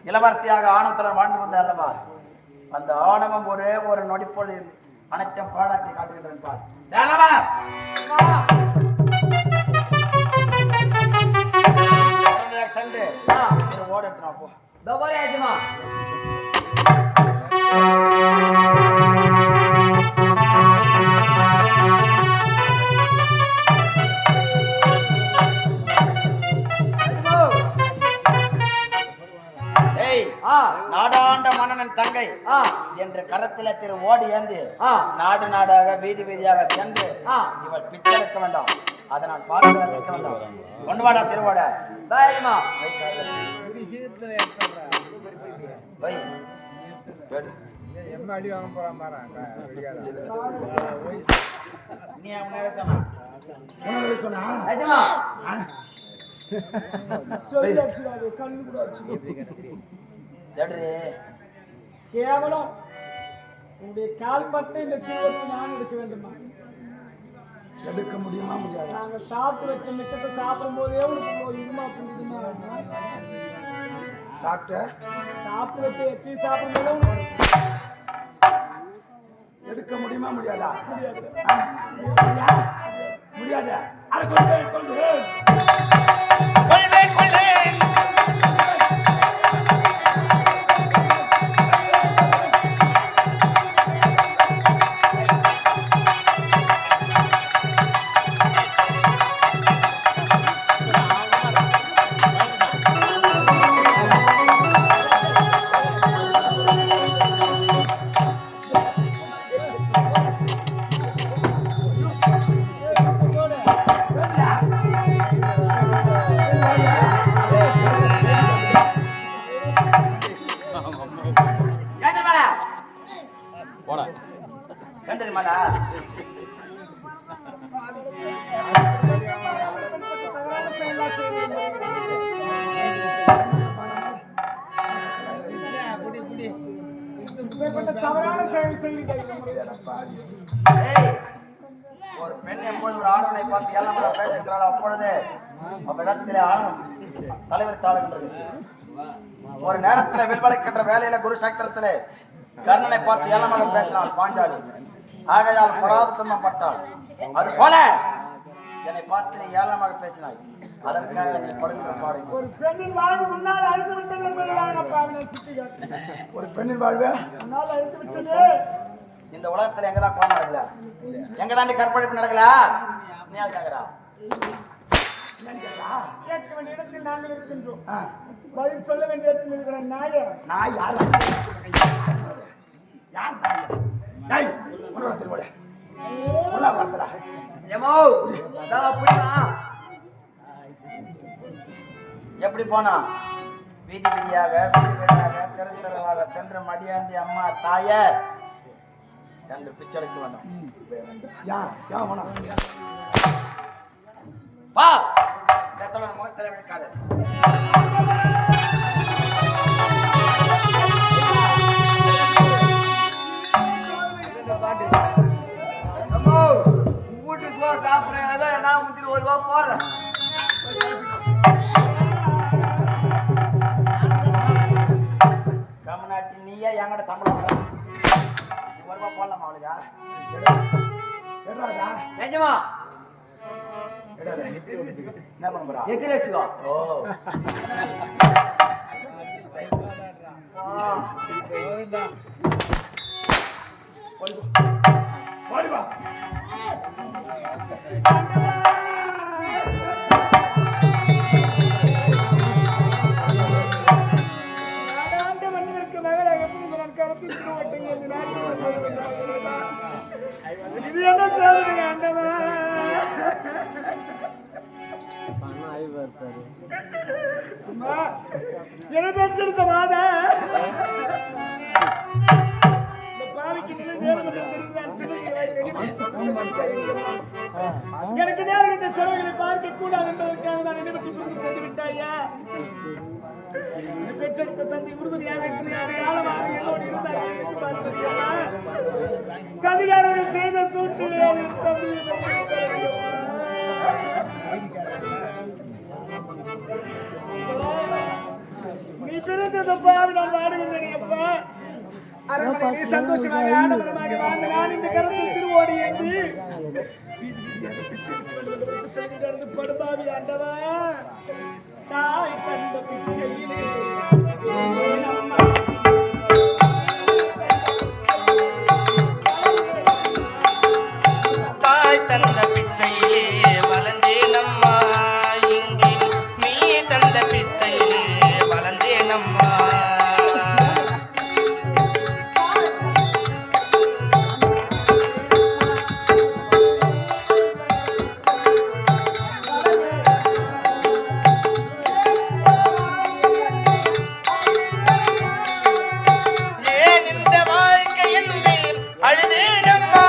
இளவரசியாக ஆணவத்துடன் வாழ்ந்து வந்த அல்லவா, அந்த ஆணவம் ஒரே ஒரு நொடிப்பொழுது அனைத்தும் பாடாட்டி காட்டுகின்றேன் பார். சென்று ஓட எடுத்துனா போ. நாடாண்ட மன்னனின் தங்கை என்று கரத்தில திரு ஓடி ஏந்தி நாடு நாடாக வீதி வீதியாக சென்று இவள் பிச்சை எடுக்க வேண்டாம். அதை நான் பார்க்க ரசிக்க வேண்டாம். கொண்டுவாடா திருவோட நீ சொன்னா கேவலம் உங்களுடைய கால் பட்டு இந்த தீவத்தை நான் எடுக்க வேண்டுமா? எடுக்க முடியுமா? முடியாது. நாங்க சாப்பிட்டு வச்ச மிச்சத்தை சாப்பிடும் போதே உனக்கு இதுமா புரியுதுமா? சாப்பிட்டு வச்ச எச்சி சாப்பிடும் போதே எடுக்க முடியுமா? முடியாதா? முடியாது. ஒரு பெண் எப்பொழுது ஒரு ஆணவனை பார்த்து எல்லாம் பேசுகிறாள், அப்பொழுது அவ்விடத்திலே ஆணவம் தலைவர் தாழ்கின்றது. ஒரு நேரத்தில் வில்வளைக்கின்ற வேலையில குரு சக்கரத்திலே கர்ணனை பார்த்து ஏளனமாக பேசினாள் பாஞ்சாலி. ஆகையால் படாத துன்பம் பட்டாள். அது போல என்னை பார்த்து நீ ஏளனமாக பேசினாய். அதற்காக நீ படுகின்ற பாடு. ஒரு பெண்ணின் வாழ்வு முன்னால் அழிந்து விட்டது என்பது ஒரு பெண்ணின் வாழ்வு முன்னால் அழிந்து விட்டது. இந்த உலகத்துல எங்கதான் கோலம் நடக்கல, எங்கதான் கற்பழிப்பு நடக்கல. நீ யாரு கேக்குறா? கேட்க வேண்டிய இடத்தில் நாங்கள் இருக்கின்றோம். பதில் சொல்ல வேண்டிய இடத்தில் இருக்கிற நாய நான் யார்? எப்படி போனா? வீதி வீதியாக வீதி வீதியாக தெரு தெருவாக சென்று மடியாந்தி அம்மா தாய என்று பிச்சடைக்க வேண்டாம். வா முகத்தில விழுக்காது. சாப்பிடுறேன் நான் முந்திரி ஒரு ரூபா போடுறேன். கமநாட்டி நீயே என்கிட்ட சம்பளம் ஒரு ரூபா போடலாமா? அவளுக்கா நிஜமா என்ன பண்ண போறா? எதிர வச்சுக்கோ. இது என்ன சொல்றீங்க ஆண்டவா? என்ன பெற்றெடுத்த வாத எனக்கு நேரம் இந்த குறைகளை பார்க்க கூடாது என்பதற்காக தான் நினைவட்டி புரிந்து சென்று விட்டாயா? பெற்றெடுத்த தந்தை உறுதுணையாக காலமாக என்னோடு இருந்தார். சதிகாரர்கள் செய்த சூழ்ச்சியை தம்பி நீ பிறந்ததப்பா நான் வாடுகின்றேன் அப்பா. அரண்மனையிலே சந்தோஷமாக ஆடம்பரமாக வாழ்ந்த நான் இந்த கரத்தில் திருவோடி ஏந்தி படுபாவி ஆண்டவா தாய் தந்த பிச்சையிலே தாய் தந்த பிச்சையிலே வளர்ந்தேனம்மா இங்கே நீ தந்த பிச்சையிலே வளர்ந்தேனம்மா ஏன் இந்த வாழ்க்கை என்று அழுதேனம்மா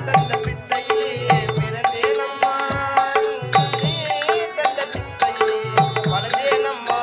தந்த பிச்சையிலே பிறந்தேனம்மா நீ தந்த பிச்சையிலே வளர்ந்தேனம்மா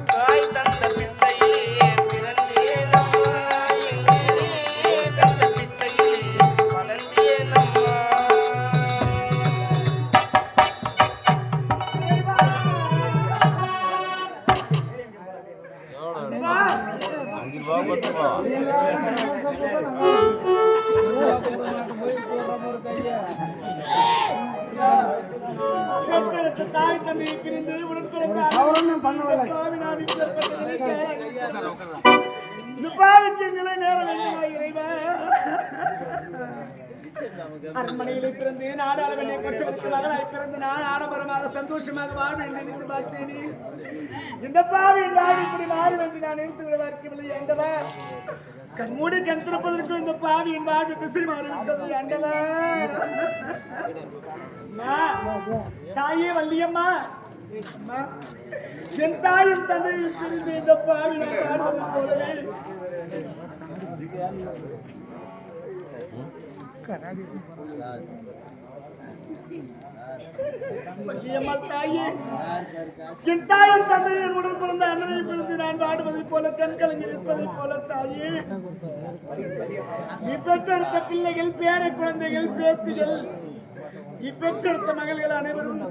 தாய் தந்த பிச்சையிலே பிறந்தேனம்மா இங்கே நீ தந்த பிச்சையிலே வளர்ந்தேனம்மா பெற்றெடுத்த தாய் தந்தையை பிரிந்து உடன்பிறந்த பாவி நான் இப்பேற்பட்ட நிலைக்கு ஆளாகிவிட்டேன். இந்த பாவிக்கு நிலை நேரம் வேண்டுமா இறைவா? அரண்மனையிலே பிறந்து நாடாள வேண்டிய கொச்சனுக்கு மகளாய் பிறந்து நான் ஆடம்பரமாக சந்தோஷமாக வாழ்வு என்று நினைத்து பார்த்தேனே. இந்த பாவியின் வாழ்வு இப்படி மாறும் என்று நான் நினைத்து பார்க்கவில்லை ஆண்டவா. கண்மூடி கண் திறப்பதற்கும் இந்த பாவியின் வாழ்வு திசை மாறிவிட்டது ஆண்டவா. அம்மா, தாயே வள்ளியம்மா, அம்மா, என் தாயும் தந்தையும் பிரிந்து இந்த பாவியை வாழ்வதை போலவே வள்ளியம்மாள் தாயே, என் தாயும் தந்தையின் உடன் பிறந்த அண்ணனை பிரிந்து நான் வாடுவதைப் போல கண் கலங்கி நிற்பதைப் போல தாயே, நீ பெற்றெடுத்த பிள்ளைகள் பேர குழந்தைகள் பேத்திகள் இப்பெற்றெடுத்த மகள்கள் அனைவரும்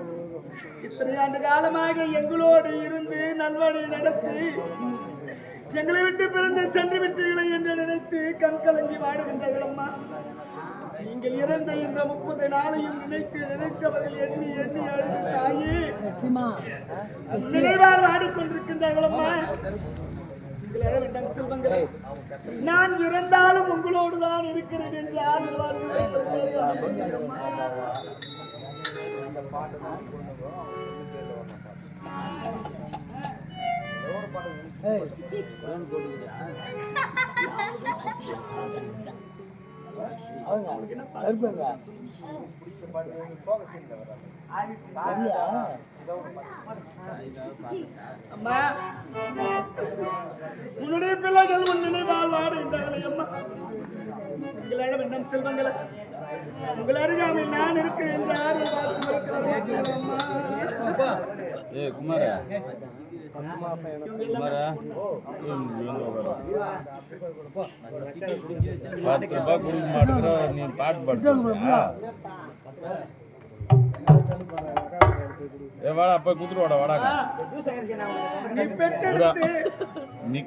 இத்தனை ஆண்டு காலமாக எங்களோடு இருந்து நல்வழி நடத்தி எங்களை விட்டு பிறந்து சென்று விட்டீர்களே என்று நினைத்து கண் கலங்கி வாடுகின்றார்கள் அம்மா. நீங்கள் இறந்த இந்த 30 நாளையும் நினைத்து நினைத்தவர்கள் எண்ணி எண்ணி அழுது தாயே நினைவால் வாடிக்கொண்டிருக்கின்றார்கள் அம்மா. நீங்கள் எழ வேண்டாம் செல்வங்களே, நான் இறந்தாலும் உங்களோடு தான் இருக்கிறேன் என்று அம்மா உன்னுடைய பிள்ளைகள் உன்னுடைய வாழ்வாடுகின்றார்களே அம்மா. உங்களிடம் எண்ணம் செல்வங்களை உங்கள் அருகாமையில் நான் இருக்கிறேன் என்று ஆறுதல் பார்த்து இருக்கிறார்கள் அம்மா. நீ பெற்றெடுத்து நீ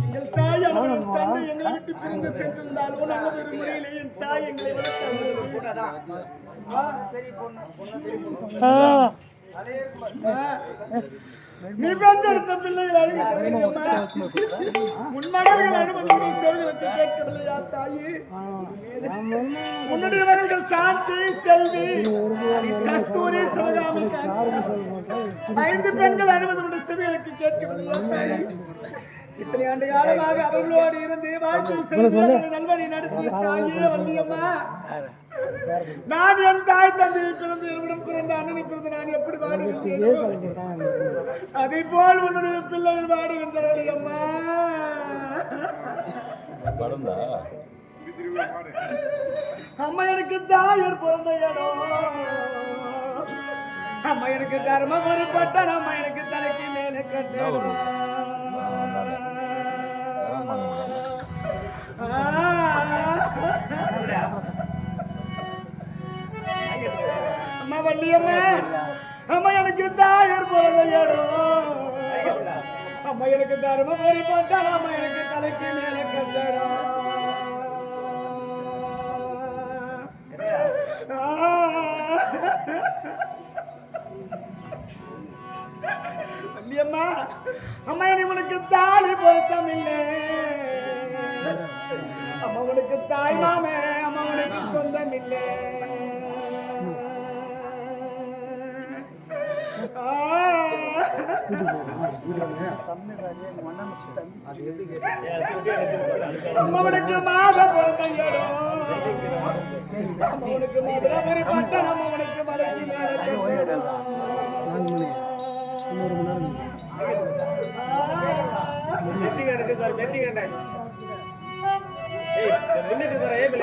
எங்கள் தாய் அவர்கள் தந்தை எங்களை விட்டு பிரிந்து சென்றிருந்தாலும் நல்ல ஒரு முறையிலே என் தாய் எங்களை நீ பெற்றெடுத்த பிள்ளைகள் உன் மகள்கள் அனுமதியுடைய செல்வத்தை கேட்கவில்லையா தாயி? உன்னுடைய மகள்கள் சாந்தி, செல்வி, கஸ்தூரி, சிவகாமி, 5 பெண்கள் அனுமதியுடைய செவிகளுக்கு கேட்கவில்லையா தாயி? இத்தனை ஆண்டு காலமாக அவர்களோடு இருந்து வாழ்க்கை செல்வ நல்வழி நடத்திய தாயே வள்ளியம்மா, நான் என் தாய் தந்தையை பிறந்து என்னுடன் பிறந்த அண்ணனை பிறந்து நான் எப்படி வாடுகின்றேன் அதை போல் உன்னுடைய பிள்ளைகள் வாடுகின்றார்கள் அம்மா. அம்மா எனக்கு தாயர் பிறந்த இடம், அம்மா எனக்கு தர்மபுரி பட்டம், அம்மா எனக்கு தலைக்கு மேல கட்டணும். அம்மா வள்ளியம்மா, அம்மா எனக்கு தாயர் பிறந்த இடம், அம்மா எனக்கு தர்மபுரி பட்டம், அம்மா எனக்கு தலைக்கு மேல கட்டணும். வள்ளியம்மா, அம்மா உனக்கு தாலி பொருத்தம் இல்லை, அம்மா உனக்கு தாய் மாமே, அம்மா உனக்கு சொந்தம் இல்லை. அம்மா உனக்கு மாத பிறந்த இடம், அம்மா உனக்கு மதுரை பட்டம், அம்மா உனக்கு மலைக்கு மேல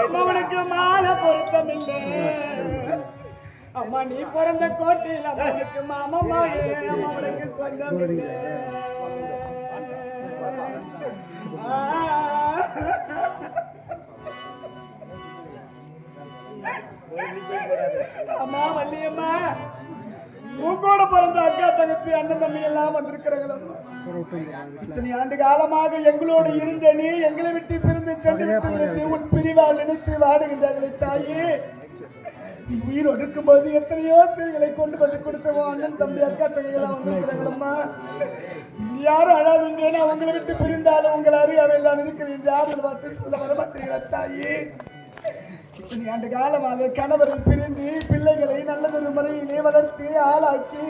அம்மாவனுக்கு மாலை பொருத்தம் இல்லை, அம்மா நீ பிறந்த கோட்டையில் அம்மாவுக்கு மாமா மாலே, அம்மாவனுக்கு சொந்தம் இல்லை. அம்மா வள்ளியம்மா, உங்களோட பிறந்த அக்கா தங்கச்சி அண்ணன் தம்பி எல்லாம் வந்திருக்கிறாங்களா? இத்தனை ஆண்டு காலமாக எங்களோடு இருந்த நீ எங்களை விட்டு பிரிந்து சென்று விட்டு உன் பிரிவால் நினைத்து வாடுகின்றார்களே தாயே. உயிர் ஒடுக்கும் போது எத்தனையோ செய்திகளை கொண்டு வந்து கொடுத்தவோம் அண்ணன் தம்பி அக்கா தங்கைகளாம் வந்திருக்கிறாங்களம்மா. யாரும் அழாதீங்கன்னா உங்களை விட்டு பிரிந்தாலும் உங்கள் அறியாமல் நான் இருக்கிறேன் என்று ஆறுதல் வார்த்தை சொல்ல வரமாட்டீங்களா தாயே? இத்தனை ஆண்டு காலமாக கணவர்கள் பிரிந்து பிள்ளைகளை நல்லதொரு முறையிலே வளர்த்து ஆளாக்கி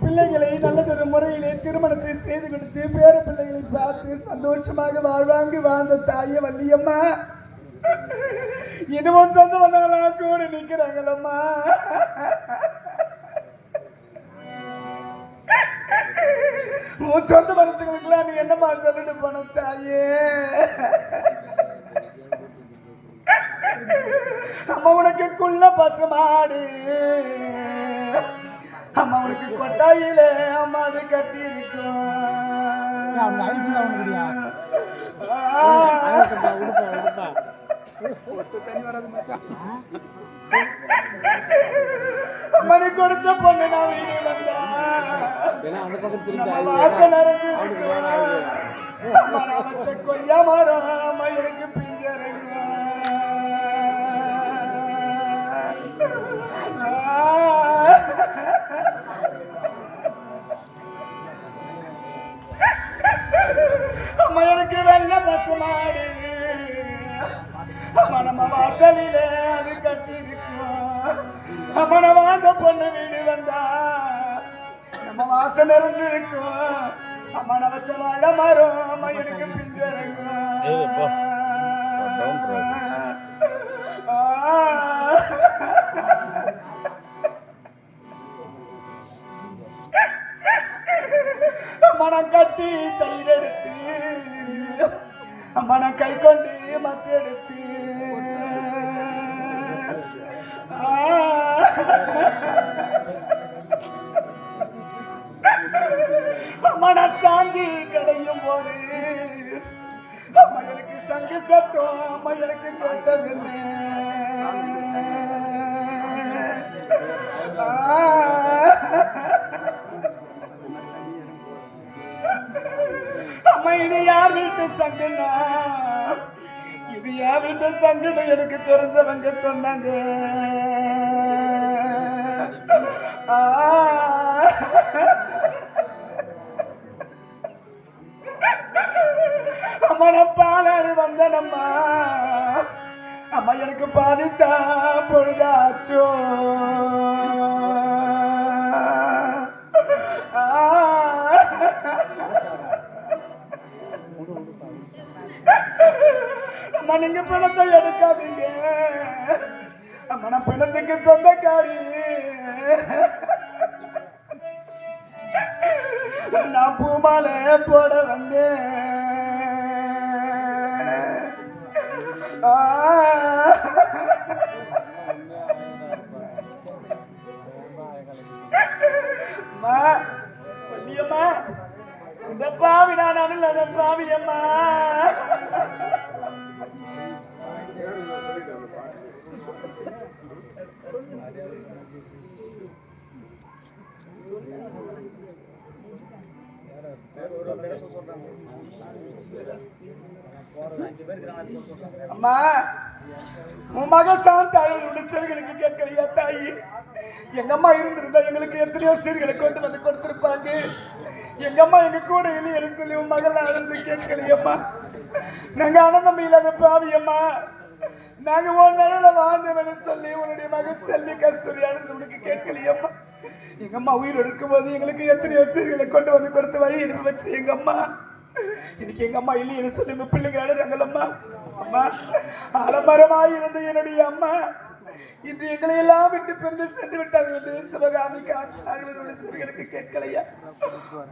பிள்ளைகளை நல்லதொரு முறையிலே திருமணத்தை செய்து கொடுத்து பேர பிள்ளைகளை பார்த்து சந்தோஷமாக வாழ்வாங்கு வாழ்ந்த தாயே வள்ளியம்மா, இன்னமும் சொந்த வந்தவங்களா கூட நிற்கிறாங்களம்மா. உன் சொந்த மருத்துவங்களுக்கெல்லாம் நீ என்னம்மா சொல்லிட்டு போன தாயே? அம்மா உனக்கு குள்ள பசுமாடு, அம்மா உனக்கு கொட்டாயில அம்மா அது கட்டி இருக்கும். அம்மனி கொடுத்த பொண்ணு நான் வீடு வந்தா வாசனை வச்ச கொய்யா மரம் அம்மா எனக்கு பிஞ்சரங்க. அம்மா எனக்கு வெள்ள பசுமாடு, அம்மா நம்ம வாசலில அது கட்டி இருக்கும். அம்மா நான் வாழ்ந்த பொண்ணு வீடு வந்தா நம்ம வாசம் நிறைஞ்சிருக்கும் அம்மா நவச்ச வாழ மரம் அம்மா எனக்கு பிஞ்சருக்கும் அம்மா நான் கட்டி தயிர் எடுத்து அம்மா நான் கை கொண்டு மத்து எடுத்து அம்மா நான் சாஞ்சி கடையும் போது அம்மா எனக்கு சங்கு சத்தம் அம்மா எனக்கு கேட்டதில்லை அம்மா இது யார் வீட்டு சங்குன்னா இது யார் வீட்டு சங்குன்னு எனக்கு தெரிஞ்சவங்க சொன்னாங்க அம்மா நான் பாலாறு வந்தனம்மா அம்மா எனக்கு பாதித்தா பொழுதாச்சோ அம்மா நீங்க பிணத்தை எடுக்காதீங்க அம்மா நான் பிணத்துக்கு சொந்தக்காரி நான் பூமாலை போட வந்தேன் வள்ளியம்மா இந்த பாவி நான் அனுல்லாத பாவி அம்மா அம்மா உன் மகன் சாந்தாளுடைய சீர்களுக்கு கேட்கலையா தாயி எங்க அம்மா இருந்திருந்தா எங்களுக்கு எத்தனையோ சீர்களை கொண்டு வந்து கொடுத்திருப்பாங்க எங்க அம்மா எங்க கூட இல்லையே சொல்லி உன் மகள் அழுந்து கேட்கலையம்மா நாங்க ஆனந்தம் இல்லாத பாவியம்மா நாங்க உன் நிலையில வாழ்ந்தவன்னு சொல்லி உன்னுடைய மகன் செல்வி கஸ்தூரி அழுந்து உனக்கு கேட்கலையம்மா எங்க அம்மா உயிர் எடுக்கும் போது எங்களுக்கு எத்தனையோ சீர்களை கொண்டு வந்து கொடுத்து வழி எடுத்து வச்சு எங்க அம்மா இன்னைக்கு எங்க அம்மா இல்லைன்னு சொல்லி பிள்ளைங்க அழுறாங்களம்மா அம்மா அலமரமாய் இருந்த என்னுடைய அம்மா இன்று எங்களை எல்லாம் விட்டு பிரிந்து சென்று விட்டார்கள் என்று சிவகாமி காட்சி சிறுகளுக்கு கேட்கலையா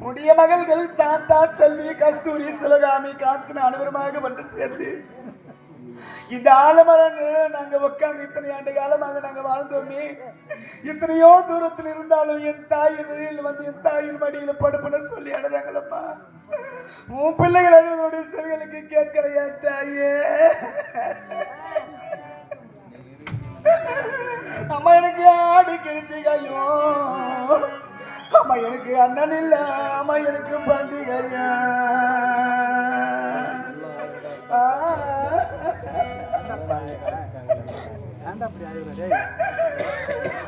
உடைய மகள்கள் சாந்தா செல்வி கஸ்தூரி சிவகாமி காட்சி அனைவருமாக வந்து சேர்ந்து இந்த ஆலமரம் நாங்க உட்கார்ந்து இத்தனை ஆண்டு காலமாக நாங்க வாழ்ந்தோமே இத்தனையோ தூரத்தில் இருந்தாலும் என் தாயின் வந்து என் தாயின் மடியில படுப்புன்னு சொல்லி அழுறாங்களம்மா உன் பிள்ளைகள் அழுவதோடைய செவிகளுக்கு கேட்கலையா தாயே அம்மா எனக்கு ஆடி கிருத்திகையோ அம்மா எனக்கு அண்ணன் இல்ல அம்மா எனக்கு பண்டிகையா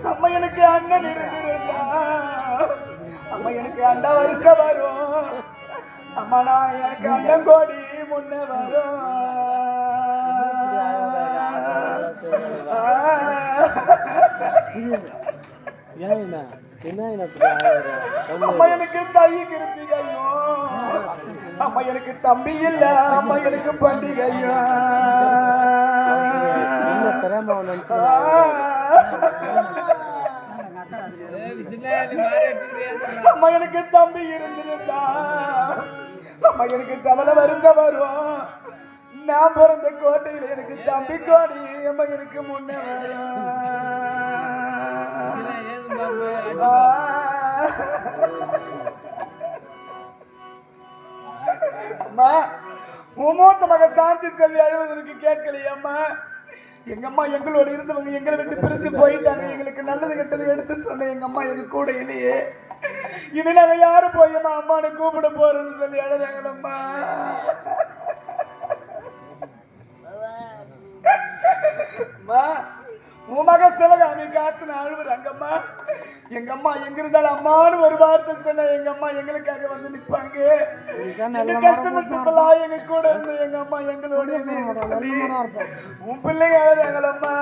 அம்மா எனக்கு அண்ணன் இருந்திருந்தா அம்மா எனக்கு அண்டா வருஷம் வரும் அம்மா நான் எனக்கு அண்ணன் கோடி முன்ன வரும் அம்மா எனக்கு தாயி கிருத்திகையோ அம்மா எனக்கு தம்பி இல்ல அம்மா எனக்கு பண்டிகையோ அம்மா எனக்கு தம்பி இருந்திருந்தா அம்மா எனக்கு தவளை வருஷம் வரும் நான் பிறந்த கோட்டையில எனக்கு தம்பி கோடி அம்மா எனக்கு முன்ன அம்மா மூத்த மக சாந்தி செல்வி அழுவதற்கு கேட்கலையம்மா எங்க அம்மா எங்களோட இருந்தவங்க எங்களை விட்டு பிரிஞ்சு போயிட்டாங்க எங்களுக்கு நல்லது கெட்டது எடுத்து சொன்ன எங்க அம்மா எங்க கூட இல்லையே இனி நாங்க யாரு போயம்மா அம்மானு கூப்பிட போறோம்னு சொல்லி அழுறாங்களம்மா உன் மக சிவகாமி காய்ச்சி அழுவுறாங்கம்மா எங்க அம்மா எங்க இருந்தாலும் அம்மானு ஒரு வார்த்தை சொன்ன எங்க அம்மா எங்களுக்காக வந்து நிற்பாங்க எங்க கஷ்ட நஷ்டத்தெல்லாம் எங்க கூட இருந்து எங்க அம்மா எங்களோட உன் பிள்ளைங்க அழுறாங்களம்மா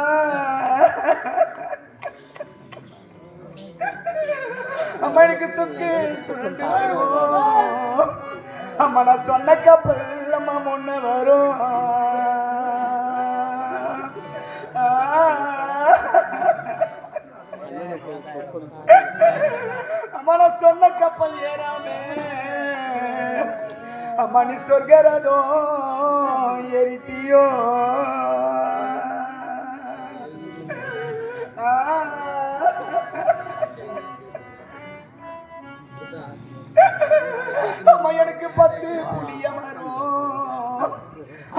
அம்மா எனக்கு சுக்கு சுரண்டு வரும் அம்மா நான் சொன்ன கப்பல் அம்மா முன்ன வரும் அம்மா நான் சொன்ன கப்பல் ஏறாமே அம்மா நீ சொர்க்கரதோ ஏறிட்டியோ அம்மா எனக்கு 10 புளிய மரம்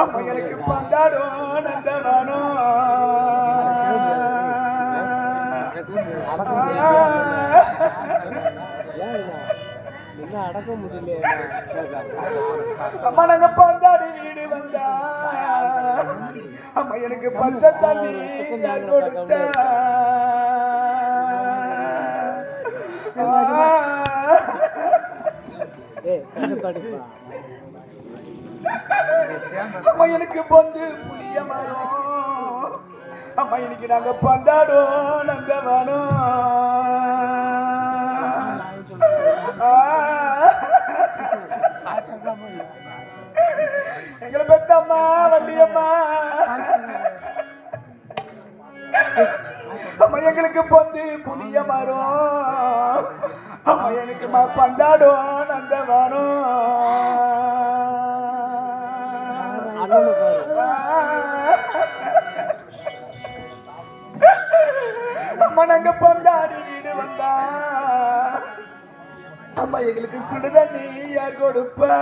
அம்மா எனக்கு பந்தாடும் நந்தவனம் அடக்க முடியல அம்மா நாங்க பந்தாடி வீடு வந்தா அம்மா எனக்கு பச்சை தண்ணி யார் கொடுத்த அம்மா எனக்கு பொந்து புளிய மரம் அம்மா இன்னைக்கு நாங்க பந்தாடும் நந்தவனம் எங்களை பெத்தம்மா வள்ளியம்மா அம்மா எங்களுக்கு பொந்து புளிய மரம் அம்மா எனக்கு பந்தாடும் நந்தவனம் அம்மா நாங்க பந்தாடி வீடு வந்தா அம்மா எங்களுக்கு சுடுதண்ணி யார் கொடுப்பா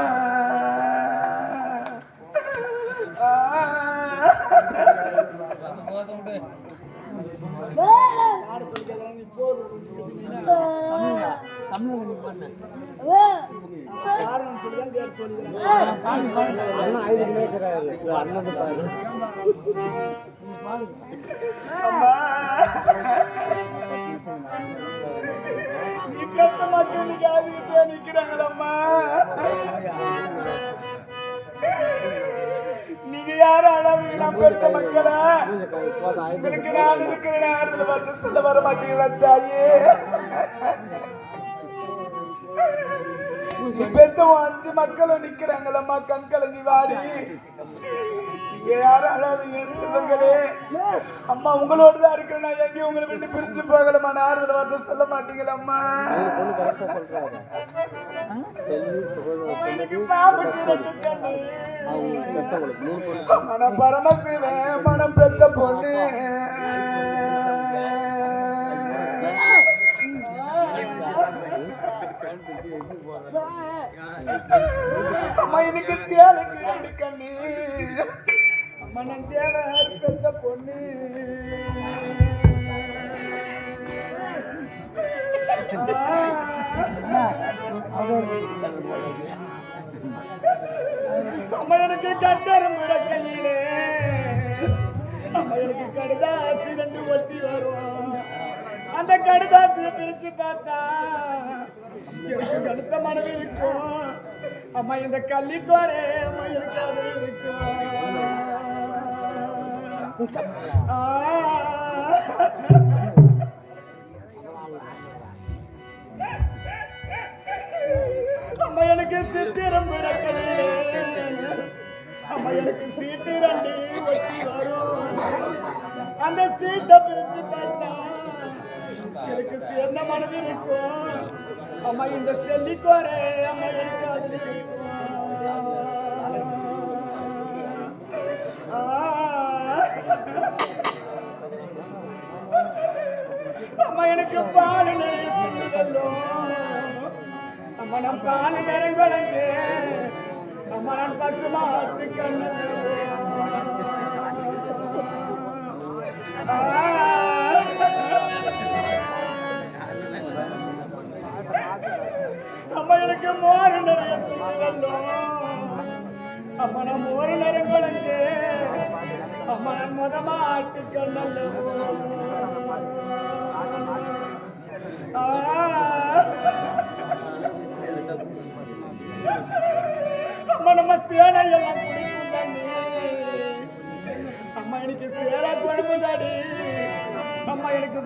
நீ பெத்த மக்கள் காதுகிட்டே நிக்கிறாங்களம்மா நீங்க யாரும் அழகு நான் பெற்ற மக்களா உங்களுக்கு நான் இருக்கிற நேரத்தில் வந்து சொல்ல வர மாட்டீங்களா தாயே பெத்த 5 மக்களும் நிக்கிறாங்களம்மா கண் கலங்கி வாடி நீங்க யாரும் அழாதீங்க சொல்லுங்களே அம்மா உங்களோட தான் இருக்கிறேன் நான் எங்கேயும் உங்களை விட்டு பிரிஞ்சு போகலம்மா நேரத்தில் வந்து சொல்ல மாட்டீங்களா அம்மா மனம் பரமசிவன் மனம் பெத்த பொண்ணு அம்மா எனக்கு தேவைக்கு கண்ணு அம்மா நான் தேவை பெத்த பொண்ணு அம்மா எனக்கு கட்டரம்புற கையிலே அம்மா எனக்கு கடுதாசி 2 ஒட்டி வரும் அந்த கடுதாசியை பிரிச்சு பார்த்தா எனக்கு கடுத்த மனது இருக்கும் அம்மா இந்த கள்ளிக்கோரே அம்மா எனக்கு அது இருக்கும் அம்மா எனக்கு சித்திரம் பிறக்கையிலே அம்மா எனக்கு சீட்டு 2 ஒட்டி வரும் அந்த சீட்டை பிரிச்சு பார்த்தா எனக்கு சேர்ந்த மனது இருக்கும் அம்மா இந்த செல்லிக்கோரே அம்மா எனக்கு அது இருக்கும் அம்மா எனக்கு பால் நிறைய பிள்ளைகளும் அம்மா நான் பால் நிறைஞ்சு அம்மா நான் பசுமாட்டு கண்ணு அம்மா எனக்கு மோர் நிறைய துணிவெல்லும் அம்மா நான் மோர் நேரம் குழஞ்சு அம்மா நான் மாட்டு கண்ணல்லவோ அம்மா நம்ம சேனை எல்லாம் குடிக்கும் தண்ணி அம்மா எனக்கு சேரா கொழும்பு தாடி அம்மா எனக்கு